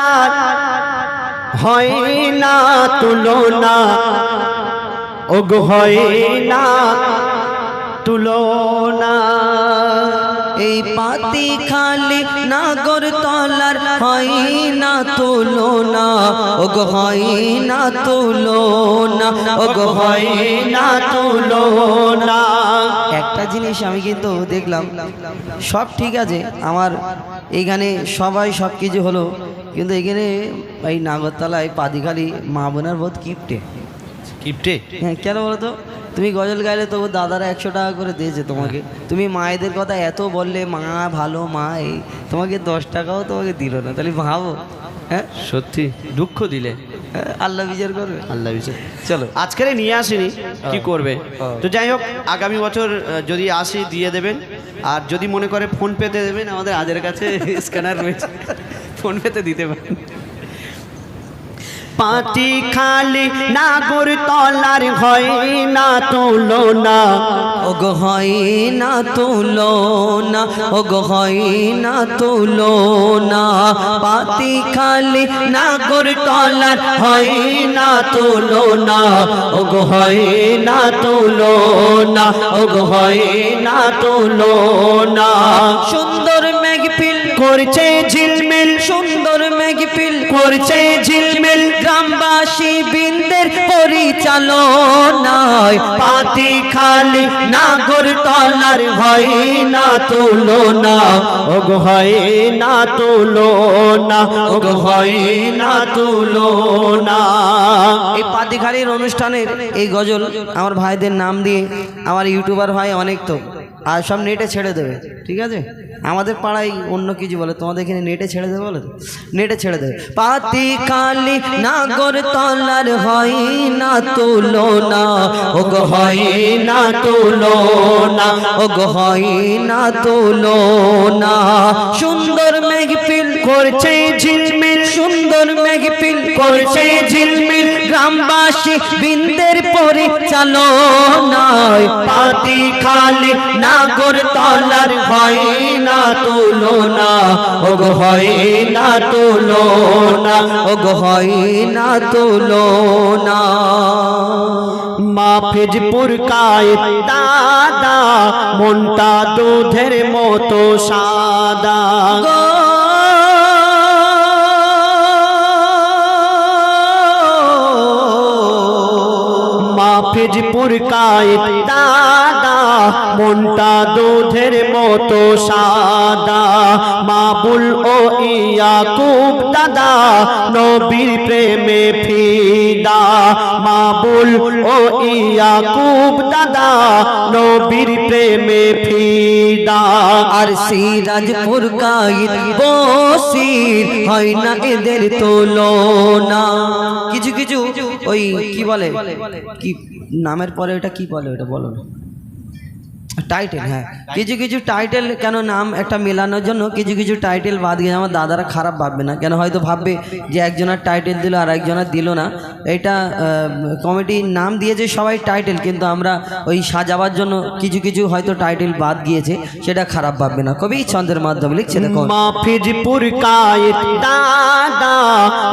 তলার হয় না তুলনা, ওগো হয় না তুলনা। এই পাতি খালি নাগর তলার হয় না তুলনা, ওগো হয় না তুলনা, ওগো হয় না তুলনা। একটা জিনিস আমি কিন্তু দেখলাম, সব ঠিক আছে আমার এইখানে সবাই সব কিছু হলো, কিন্তু এখানে এই নাগরতলায় পাদিখালি মা বোনার বহুত কিপটে কিপটে। হ্যাঁ, কেন বলো তো? তুমি গজল গাইলে তো দাদারা 100 টাকা করে দিয়েছে তোমাকে, তুমি মায়েদের কথা এত বললে, মা ভালো মা, এই তোমাকে 10 টাকাও তোমাকে দিল না, তাহলে ভাবো। হ্যাঁ সত্যি দুঃখ দিলে আল্লাহ বিচার করবে। আল্লাহ বিচার। চলো আজকের নিয়ে আসেনি, কি করবে? তো যাই হোক, আগামী বছর যদি আসি দিয়ে দেবেন, আর যদি মনে করে ফোন পেতে দেবেন, আমাদের আজের কাছে স্ক্যানার রয়েছে, ফোন পেতে দিতে পারেন। পাতি খালি নাগর তলার হয় না তুলনা, ওগো হয় না তুলনা, ওগো হয় না তুলনা। পাতি খালি নাগর তলার হয় না তুলনা, ওগো হয় না তুলনা, ওগো হয় না তুলনা। সুন্দর মেঘফিল করছে ঝিলমিল, সুন্দর মেঘফিল করছে ঝিলমিল, গ্রামবাসী বৃন্দের পরিচালনায়। পাতি খালি নাগর তলার হয় না তুলনা, ওগো হয় না তুলনা, ওগো হয় না তুলনা। এই পাতিখালির অনুষ্ঠানের এই গজল আমার ভাইদের নাম দিয়ে, আমার ইউটিউবার ভাই অনেক তো, আর সব নেটে ছেড়ে দেবে, ঠিক আছে? আমাদের পাড়ায় অন্য কিছু বলে, তোমাদের এখানে নেটে ছেড়ে দেবে বলে, নেটে ছেড়ে দেবে। পাতিখালি নাগর তলার হয় না তুলনা, ওগো হয় না তুলনা, ওগো হয় না তুলনা। সুন্দর মেঘফিল করছে ঝিলমিল, সুন্দর মেঘফিল করছে ঝিলমিল, গ্রামবাসী বৃন্দের পরিচালনায়। পাতি খালি নাগর তলার হয় না তুলনা, ওগো হয় না তুলনা, ওগো হয় না তুলনা। মাফিজপুর কায়েত দাদা, মনটা দুধের মতো সাদা। মাফিজপুর কায়েত দাদা, মনটা দুধের মতো সাদা। মাবুল ও ইয়াকুব দাদা, নবীর প্রেমে ফিদা। মাবুল ও ইয়াকুব দাদা, নবীর প্রেমে ফিদা। আর সিরাজপুর কায়েত বসির হয় না এদের তুলনা। কিছু কিছু ওই কি বলে, কি নামের পরে ওটা কি বলে, ওটা বলো না, টাইটেল। হ্যাঁ, কিছু কিছু টাইটেল, কেন নাম একটা মেলানোর জন্য কিছু কিছু টাইটেল বাদ গিয়ে, আমার দাদারা খারাপ ভাববে না, কেন হয়তো ভাববে যে একজনের টাইটেল দিল আর একজনের দিল না। এটা কমিটির নাম দিয়েছে সবাই টাইটেল, কিন্তু আমরা ওই সাজাবার জন্য কিছু কিছু হয়তো টাইটেল বাদ গিয়েছে, সেটা খারাপ ভাববে না। কবি ছন্দের মাধ্যমে লিখছে, দেখো। মাফিজপুর কায়েত দাদা,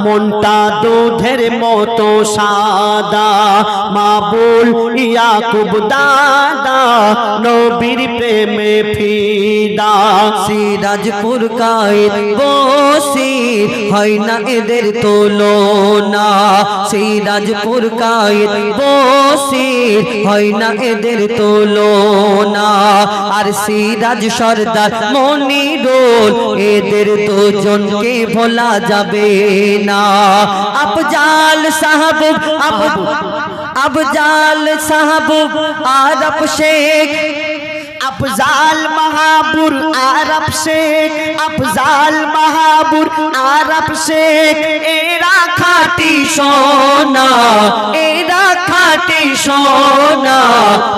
মনটা দুধের মতো সাদা। মাবুল ইয়াকুব দাদা, নবীর প্রেমে ফিদা। সিরাজপুর কায়েত বসির হয় না এদের তুলনা। সিরাজপুর কায়েত বসির হয় না এদের তুলনা। আর সিরাজ সর্দার মনিরুল, এদের দুজনকে ভোলা যাবে না। আফজাল সাহাবুব, আফজাল সাহাবুব আরব শেখ, अफजाल महाबुर आरब शेख, अफजाल महाबुर आरब शेख। एरा खाटी सोना, এরা খাঁটি সোনা।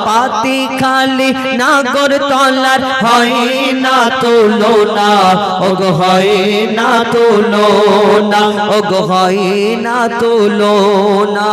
পাতি খালি নাগর তলার হয় না তুলনা, ওগো হয় না তুলনা, ওগো হয় না তুলনা।